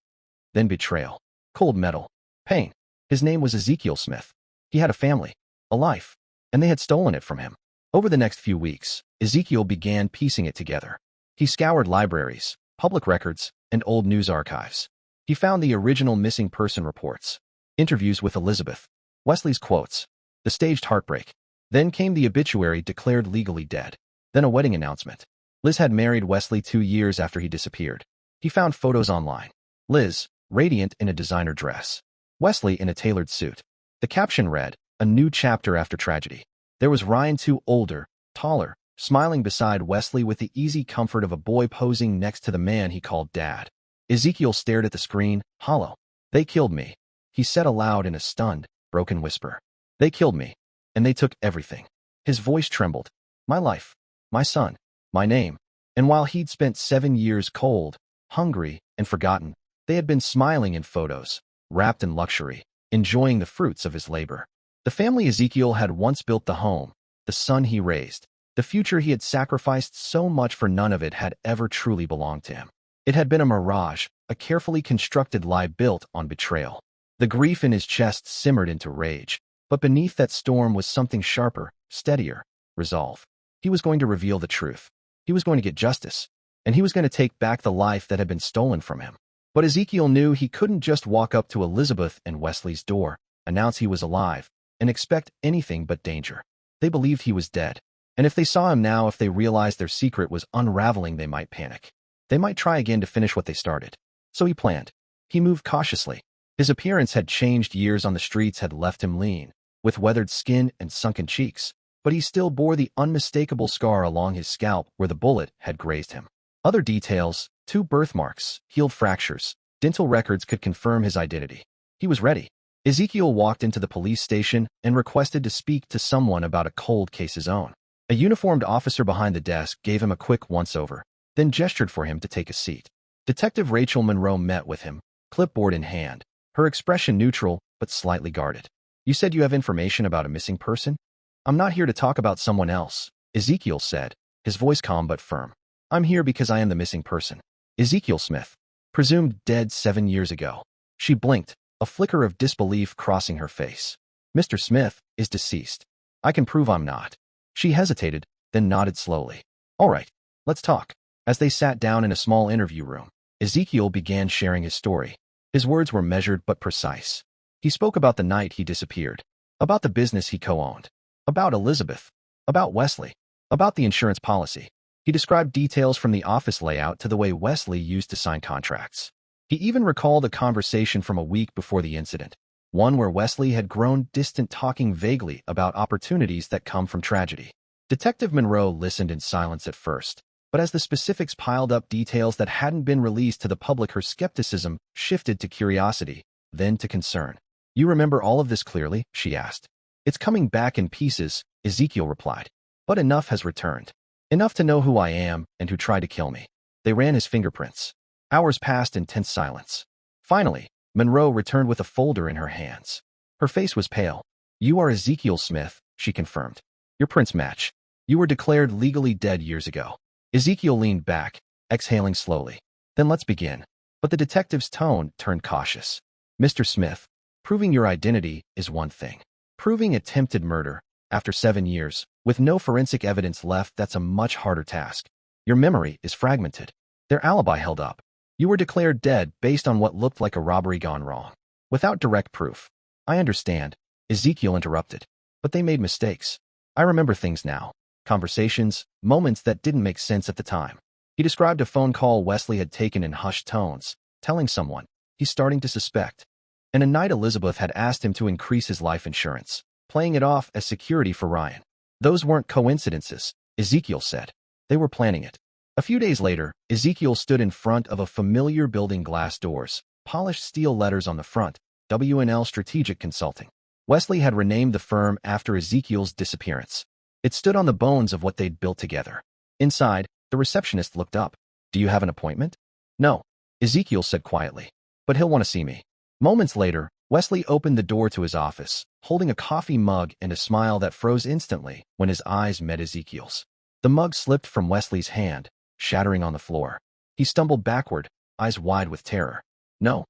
Then betrayal, cold metal, pain. His name was Ezekiel Smith. He had a family, a life, and they had stolen it from him. Over the next few weeks, Ezekiel began piecing it together. He scoured libraries, public records, and old news archives. He found the original missing person reports, interviews with Elizabeth, Wesley's quotes, the staged heartbreak. Then came the obituary declared legally dead. Then a wedding announcement. Liz had married Wesley 2 years after he disappeared. He found photos online. Liz, radiant in a designer dress. Wesley in a tailored suit. The caption read, "A new chapter after tragedy." There was Ryan, too, older, taller, smiling beside Wesley with the easy comfort of a boy posing next to the man he called Dad. Ezekiel stared at the screen, hollow. "They killed me," he said aloud in a stunned, broken whisper. "They killed me, and they took everything." His voice trembled. "My life, my son, my name." And while he'd spent 7 years cold, hungry, and forgotten, they had been smiling in photos, wrapped in luxury, enjoying the fruits of his labor. The family Ezekiel had once built, the home, the son he raised, the future he had sacrificed so much for, none of it had ever truly belonged to him. It had been a mirage, a carefully constructed lie built on betrayal. The grief in his chest simmered into rage, but beneath that storm was something sharper, steadier, resolve. He was going to reveal the truth. He was going to get justice, and he was going to take back the life that had been stolen from him. But Ezekiel knew he couldn't just walk up to Elizabeth and Wesley's door, announce he was alive, and expect anything but danger. They believed he was dead, and if they saw him now, if they realized their secret was unraveling, they might panic. They might try again to finish what they started. So he planned. He moved cautiously. His appearance had changed. Years on the streets had left him lean, with weathered skin and sunken cheeks, but he still bore the unmistakable scar along his scalp where the bullet had grazed him. Other details, 2 birthmarks, healed fractures, dental records could confirm his identity. He was ready. Ezekiel walked into the police station and requested to speak to someone about a cold case his own. A uniformed officer behind the desk gave him a quick once-over, then gestured for him to take a seat. Detective Rachel Monroe met with him, clipboard in hand, her expression neutral but slightly guarded. "You said you have information about a missing person?" "I'm not here to talk about someone else," Ezekiel said, his voice calm but firm. "I'm here because I am the missing person. Ezekiel Smith, presumed dead 7 years ago." She blinked, a flicker of disbelief crossing her face. "Mr. Smith is deceased. I can prove I'm not." She hesitated, then nodded slowly. "All right, let's talk." As they sat down in a small interview room, Ezekiel began sharing his story. His words were measured but precise. He spoke about the night he disappeared, about the business he co-owned, about Elizabeth, about Wesley, about the insurance policy. He described details from the office layout to the way Wesley used to sign contracts. He even recalled a conversation from a week before the incident, one where Wesley had grown distant, talking vaguely about opportunities that come from tragedy. Detective Monroe listened in silence at first, but as the specifics piled up, details that hadn't been released to the public, her skepticism shifted to curiosity, then to concern. "You remember all of this clearly?" she asked. "It's coming back in pieces," Ezekiel replied. "But enough has returned. Enough to know who I am and who tried to kill me." They ran his fingerprints. Hours passed in tense silence. Finally, Monroe returned with a folder in her hands. Her face was pale. "You are Ezekiel Smith," she confirmed. "Your prints match. You were declared legally dead years ago." Ezekiel leaned back, exhaling slowly. "Then let's begin." But the detective's tone turned cautious. "Mr. Smith, proving your identity is one thing. Proving attempted murder, after 7 years, with no forensic evidence left, that's a much harder task. Your memory is fragmented. Their alibi held up. You were declared dead based on what looked like a robbery gone wrong, without direct proof." "I understand," Ezekiel interrupted, "but they made mistakes. I remember things now. Conversations, moments that didn't make sense at the time." He described a phone call Wesley had taken in hushed tones, telling someone he's starting to suspect, and a night Elizabeth had asked him to increase his life insurance, playing it off as security for Ryan. "Those weren't coincidences," Ezekiel said. "They were planning it." A few days later, Ezekiel stood in front of a familiar building, glass doors, polished steel letters on the front, W&L Strategic Consulting. Wesley had renamed the firm after Ezekiel's disappearance. It stood on the bones of what they'd built together. Inside, the receptionist looked up. "Do you have an appointment?" "No," Ezekiel said quietly, "but he'll want to see me." Moments later, Wesley opened the door to his office, holding a coffee mug and a smile that froze instantly when his eyes met Ezekiel's. The mug slipped from Wesley's hand, shattering on the floor. He stumbled backward, eyes wide with terror. No,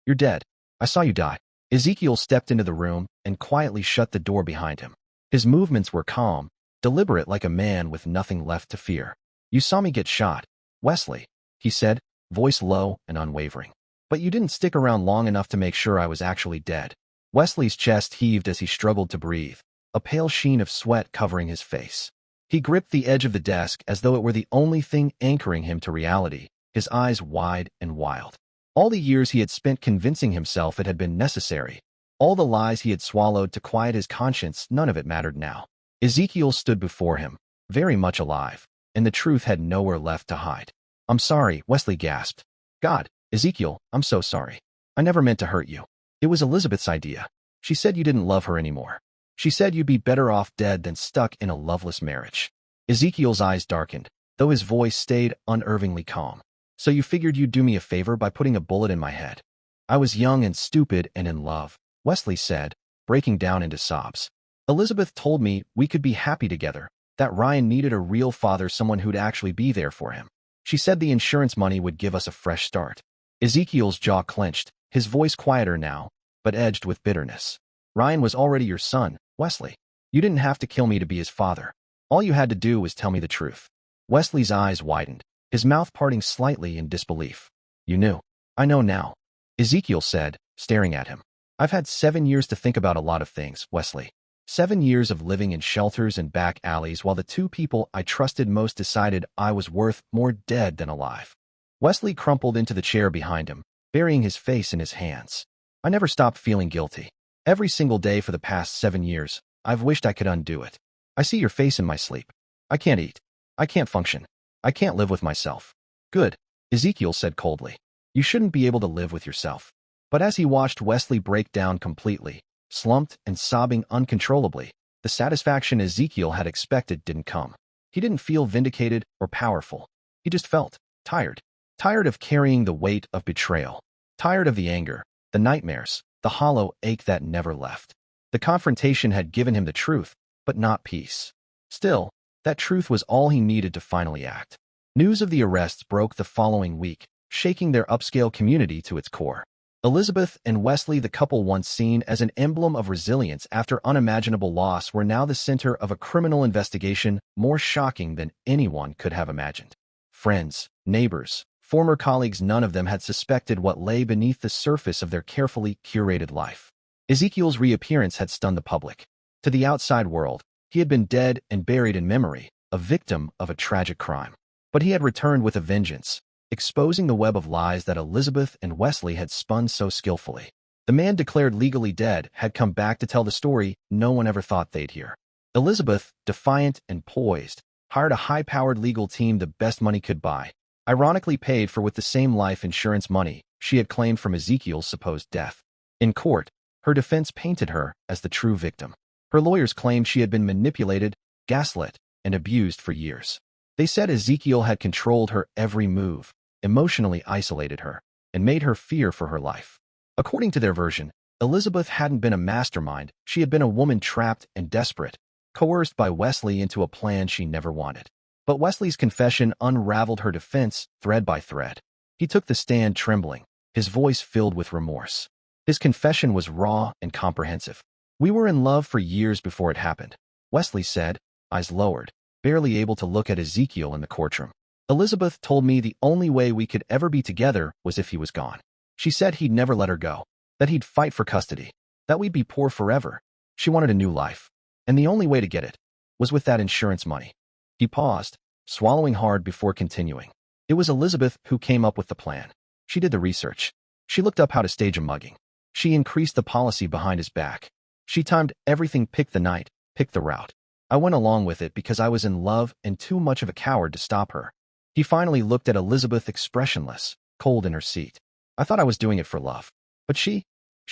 you're dead. I saw you die." Ezekiel stepped into the room and quietly shut the door behind him. His movements were calm, deliberate, like a man with nothing left to fear. "You saw me get shot, Wesley," he said, voice low and unwavering. "But you didn't stick around long enough to make sure I was actually dead." Wesley's chest heaved as he struggled to breathe, a pale sheen of sweat covering his face. He gripped the edge of the desk as though it were the only thing anchoring him to reality, his eyes wide and wild. All the years he had spent convincing himself it had been necessary, all the lies he had swallowed to quiet his conscience, none of it mattered now. Ezekiel stood before him, very much alive, and the truth had nowhere left to hide. "I'm sorry," Wesley gasped. "God, Ezekiel, I'm so sorry. I never meant to hurt you. It was Elizabeth's idea. She said you didn't love her anymore. She said you'd be better off dead than stuck in a loveless marriage." Ezekiel's eyes darkened, though his voice stayed unervingly calm. "So you figured you'd do me a favor by putting a bullet in my head?" "I was young and stupid and in love," Wesley said, breaking down into sobs. "Elizabeth told me we could be happy together, that Ryan needed a real father, someone who'd actually be there for him. She said the insurance money would give us a fresh start. Ezekiel's jaw clenched, his voice quieter now, but edged with bitterness. Ryan was already your son, Wesley. You didn't have to kill me to be his father. All you had to do was tell me the truth. Wesley's eyes widened, his mouth parting slightly in disbelief. You knew. I know now, Ezekiel said, staring at him. I've had 7 years to think about a lot of things, Wesley. 7 years of living in shelters and back alleys while the two people I trusted most decided I was worth more dead than alive. Wesley crumpled into the chair behind him, burying his face in his hands. I never stopped feeling guilty. Every single day for the past 7 years, I've wished I could undo it. I see your face in my sleep. I can't eat. I can't function. I can't live with myself. Good, Ezekiel said coldly. You shouldn't be able to live with yourself. But as he watched Wesley break down completely, slumped and sobbing uncontrollably, the satisfaction Ezekiel had expected didn't come. He didn't feel vindicated or powerful. He just felt tired. Tired of carrying the weight of betrayal. Tired of the anger, the nightmares, the hollow ache that never left. The confrontation had given him the truth, but not peace. Still, that truth was all he needed to finally act. News of the arrests broke the following week, shaking their upscale community to its core. Elizabeth and Wesley, the couple once seen as an emblem of resilience after unimaginable loss, were now the center of a criminal investigation more shocking than anyone could have imagined. Friends, neighbors, former colleagues, none of them had suspected what lay beneath the surface of their carefully curated life. Ezekiel's reappearance had stunned the public. To the outside world, he had been dead and buried in memory, a victim of a tragic crime. But he had returned with a vengeance, exposing the web of lies that Elizabeth and Wesley had spun so skillfully. The man declared legally dead had come back to tell the story no one ever thought they'd hear. Elizabeth, defiant and poised, hired a high-powered legal team the best money could buy, ironically paid for with the same life insurance money she had claimed from Ezekiel's supposed death. In court, her defense painted her as the true victim. Her lawyers claimed she had been manipulated, gaslit, and abused for years. They said Ezekiel had controlled her every move, emotionally isolated her, and made her fear for her life. According to their version, Elizabeth hadn't been a mastermind, she had been a woman trapped and desperate, coerced by Wesley into a plan she never wanted. But Wesley's confession unraveled her defense thread by thread. He took the stand trembling, his voice filled with remorse. His confession was raw and comprehensive. We were in love for years before it happened, Wesley said, eyes lowered, barely able to look at Ezekiel in the courtroom. Elizabeth told me the only way we could ever be together was if he was gone. She said he'd never let her go, that he'd fight for custody, that we'd be poor forever. She wanted a new life, and the only way to get it was with that insurance money. He paused, swallowing hard before continuing. It was Elizabeth who came up with the plan. She did the research. She looked up how to stage a mugging. She increased the policy behind his back. She timed everything, picked the night, picked the route. I went along with it because I was in love and too much of a coward to stop her. He finally looked at Elizabeth expressionless, cold in her seat. I thought I was doing it for love. But she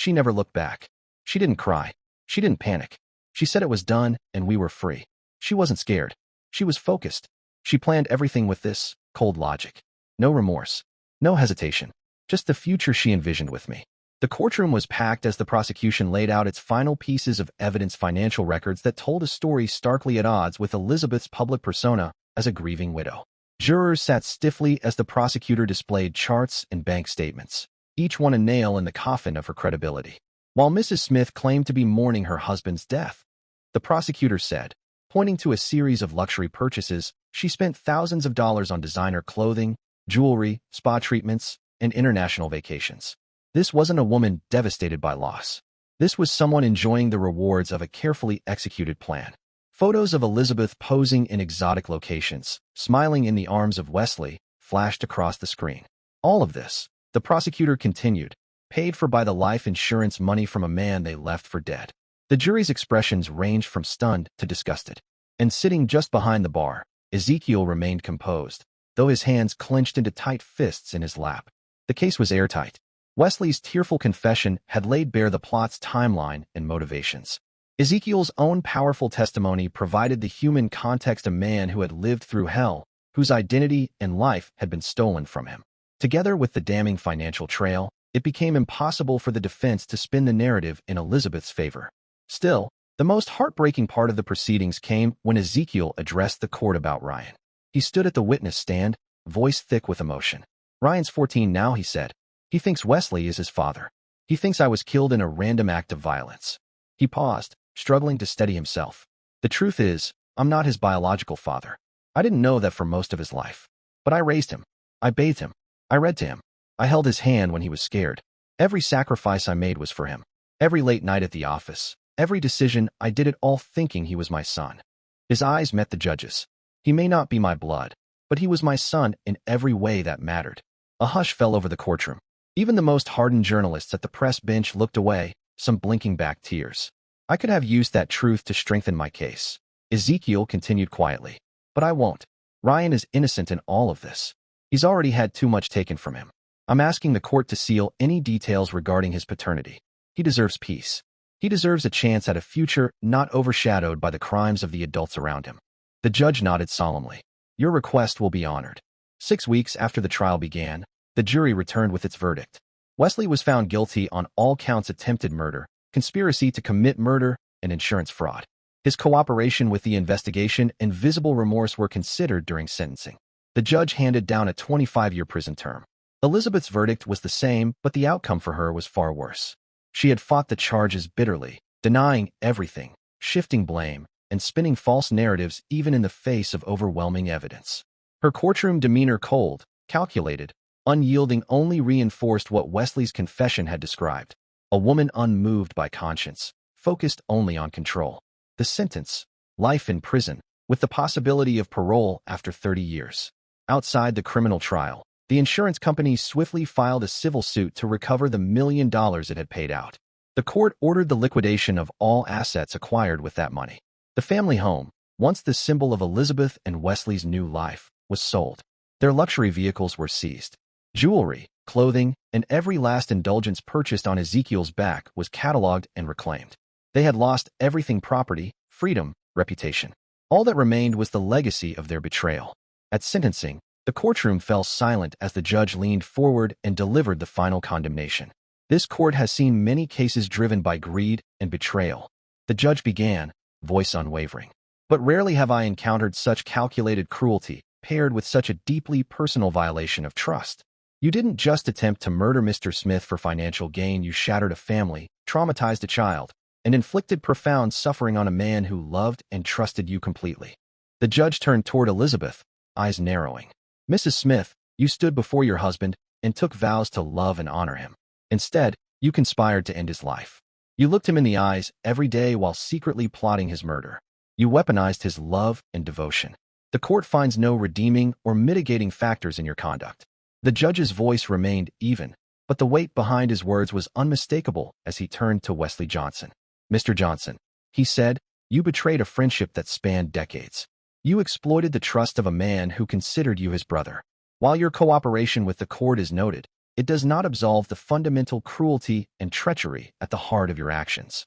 never looked back. She didn't cry. She didn't panic. She said it was done and we were free. She wasn't scared. She was focused. She planned everything with this cold logic. No remorse. No hesitation. Just the future she envisioned with me. The courtroom was packed as the prosecution laid out its final pieces of evidence, financial records that told a story starkly at odds with Elizabeth's public persona as a grieving widow. Jurors sat stiffly as the prosecutor displayed charts and bank statements, each one a nail in the coffin of her credibility. While Mrs. Smith claimed to be mourning her husband's death, the prosecutor said, pointing to a series of luxury purchases, she spent thousands of dollars on designer clothing, jewelry, spa treatments, and international vacations. This wasn't a woman devastated by loss. This was someone enjoying the rewards of a carefully executed plan. Photos of Elizabeth posing in exotic locations, smiling in the arms of Wesley, flashed across the screen. All of this, the prosecutor continued, paid for by the life insurance money from a man they left for dead. The jury's expressions ranged from stunned to disgusted. And sitting just behind the bar, Ezekiel remained composed, though his hands clenched into tight fists in his lap. The case was airtight. Wesley's tearful confession had laid bare the plot's timeline and motivations. Ezekiel's own powerful testimony provided the human context, a man who had lived through hell, whose identity and life had been stolen from him. Together with the damning financial trail, it became impossible for the defense to spin the narrative in Elizabeth's favor. Still, the most heartbreaking part of the proceedings came when Ezekiel addressed the court about Ryan. He stood at the witness stand, voice thick with emotion. Ryan's 14 now, he said. He thinks Wesley is his father. He thinks I was killed in a random act of violence. He paused, struggling to steady himself. The truth is, I'm not his biological father. I didn't know that for most of his life. But I raised him. I bathed him. I read to him. I held his hand when he was scared. Every sacrifice I made was for him. Every late night at the office. Every decision, I did it all thinking he was my son. His eyes met the judge's. He may not be my blood, but he was my son in every way that mattered. A hush fell over the courtroom. Even the most hardened journalists at the press bench looked away, some blinking back tears. I could have used that truth to strengthen my case. Ezekiel continued quietly. But I won't. Ryan is innocent in all of this. He's already had too much taken from him. I'm asking the court to seal any details regarding his paternity. He deserves peace. He deserves a chance at a future not overshadowed by the crimes of the adults around him. The judge nodded solemnly. Your request will be honored. 6 weeks after the trial began, the jury returned with its verdict. Wesley was found guilty on all counts: attempted murder, conspiracy to commit murder, and insurance fraud. His cooperation with the investigation and visible remorse were considered during sentencing. The judge handed down a 25-year prison term. Elizabeth's verdict was the same, but the outcome for her was far worse. She had fought the charges bitterly, denying everything, shifting blame, and spinning false narratives even in the face of overwhelming evidence. Her courtroom demeanor, cold, calculated, unyielding, only reinforced what Wesley's confession had described. A woman unmoved by conscience, focused only on control. The sentence: life in prison, with the possibility of parole after 30 years. Outside the criminal trial, the insurance company swiftly filed a civil suit to recover the $1 million it had paid out. The court ordered the liquidation of all assets acquired with that money. The family home, once the symbol of Elizabeth and Wesley's new life, was sold. Their luxury vehicles were seized. Jewelry, clothing, and every last indulgence purchased on Ezekiel's back was cataloged and reclaimed. They had lost everything: property, freedom, reputation. All that remained was the legacy of their betrayal. At sentencing, the courtroom fell silent as the judge leaned forward and delivered the final condemnation. This court has seen many cases driven by greed and betrayal. The judge began, voice unwavering. But rarely have I encountered such calculated cruelty, paired with such a deeply personal violation of trust. You didn't just attempt to murder Mr. Smith for financial gain. You shattered a family, traumatized a child, and inflicted profound suffering on a man who loved and trusted you completely. The judge turned toward Elizabeth, eyes narrowing. Mrs. Smith, you stood before your husband and took vows to love and honor him. Instead, you conspired to end his life. You looked him in the eyes every day while secretly plotting his murder. You weaponized his love and devotion. The court finds no redeeming or mitigating factors in your conduct. The judge's voice remained even, but the weight behind his words was unmistakable as he turned to Wesley Johnson. Mr. Johnson, he said, you betrayed a friendship that spanned decades. You exploited the trust of a man who considered you his brother. While your cooperation with the court is noted, it does not absolve the fundamental cruelty and treachery at the heart of your actions.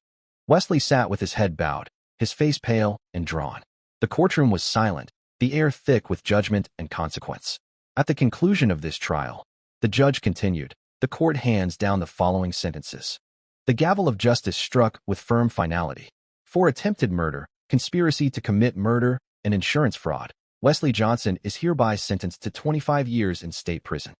Wesley sat with his head bowed, his face pale and drawn. The courtroom was silent, the air thick with judgment and consequence. At the conclusion of this trial, the judge continued, the court hands down the following sentences. The gavel of justice struck with firm finality. For attempted murder, conspiracy to commit murder, and insurance fraud, Wesley Johnson is hereby sentenced to 25 years in state prison.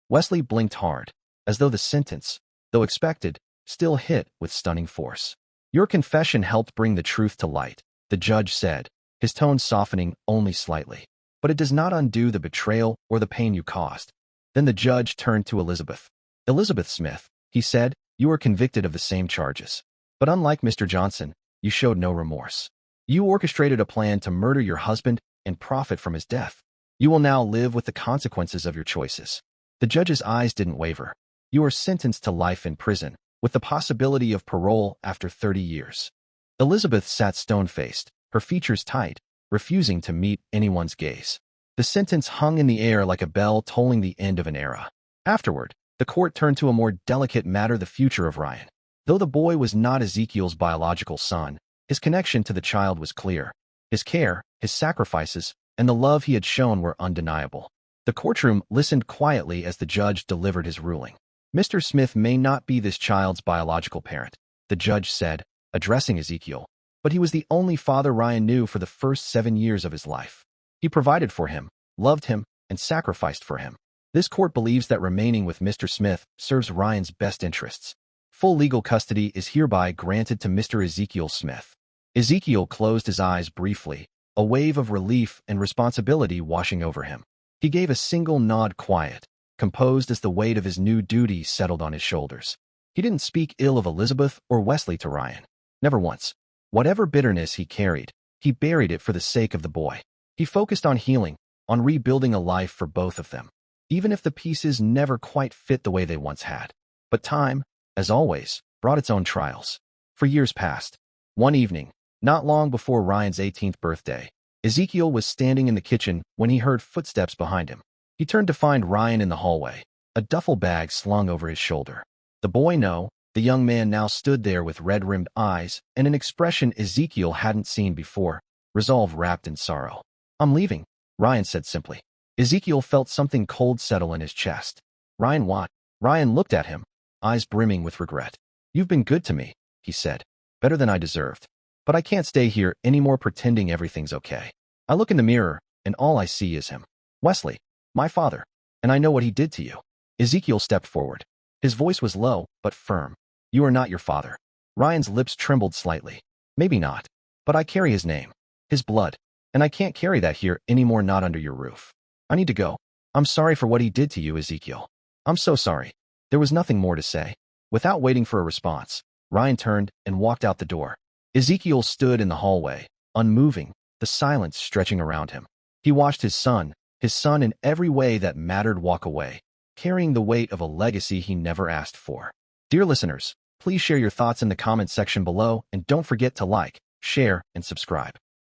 Wesley blinked hard, as though the sentence, though expected, still hit with stunning force. Your confession helped bring the truth to light, the judge said, his tone softening only slightly. But it does not undo the betrayal or the pain you caused. Then the judge turned to Elizabeth. Elizabeth Smith, he said, you were convicted of the same charges. But unlike Mr. Johnson, you showed no remorse. You orchestrated a plan to murder your husband and profit from his death. You will now live with the consequences of your choices. The judge's eyes didn't waver. You are sentenced to life in prison, with the possibility of parole after 30 years. Elizabeth sat stone-faced, her features tight, refusing to meet anyone's gaze. The sentence hung in the air like a bell tolling the end of an era. Afterward, the court turned to a more delicate matter: the future of Ryan. Though the boy was not Ezekiel's biological son, his connection to the child was clear. His care, his sacrifices, and the love he had shown were undeniable. The courtroom listened quietly as the judge delivered his ruling. Mr. Smith may not be this child's biological parent, the judge said, addressing Ezekiel, but he was the only father Ryan knew for the first 7 years of his life. He provided for him, loved him, and sacrificed for him. This court believes that remaining with Mr. Smith serves Ryan's best interests. Full legal custody is hereby granted to Mr. Ezekiel Smith. Ezekiel closed his eyes briefly, a wave of relief and responsibility washing over him. He gave a single nod, quiet, composed as the weight of his new duty settled on his shoulders. He didn't speak ill of Elizabeth or Wesley to Ryan. Never once. Whatever bitterness he carried, he buried it for the sake of the boy. He focused on healing, on rebuilding a life for both of them, even if the pieces never quite fit the way they once had. But time, as always, brought its own trials. For years past, one evening, not long before Ryan's 18th birthday, Ezekiel was standing in the kitchen when he heard footsteps behind him. He turned to find Ryan in the hallway, a duffel bag slung over his shoulder. The boy, no, the young man now stood there with red-rimmed eyes and an expression Ezekiel hadn't seen before, resolve wrapped in sorrow. "I'm leaving," Ryan said simply. Ezekiel felt something cold settle in his chest. "Ryan, what?" Ryan looked at him, eyes brimming with regret. "You've been good to me," he said, "better than I deserved. But I can't stay here anymore pretending everything's okay. I look in the mirror, and all I see is him. Wesley, my father, and I know what he did to you." Ezekiel stepped forward. His voice was low, but firm. "You are not your father." Ryan's lips trembled slightly. "Maybe not, but I carry his name, his blood, and I can't carry that here anymore, not under your roof. I need to go. I'm sorry for what he did to you, Ezekiel. I'm so sorry." There was nothing more to say. Without waiting for a response, Ryan turned and walked out the door. Ezekiel stood in the hallway, unmoving, the silence stretching around him. He watched his son in every way that mattered, walk away, carrying the weight of a legacy he never asked for. Dear listeners, please share your thoughts in the comments section below and don't forget to like, share, and subscribe.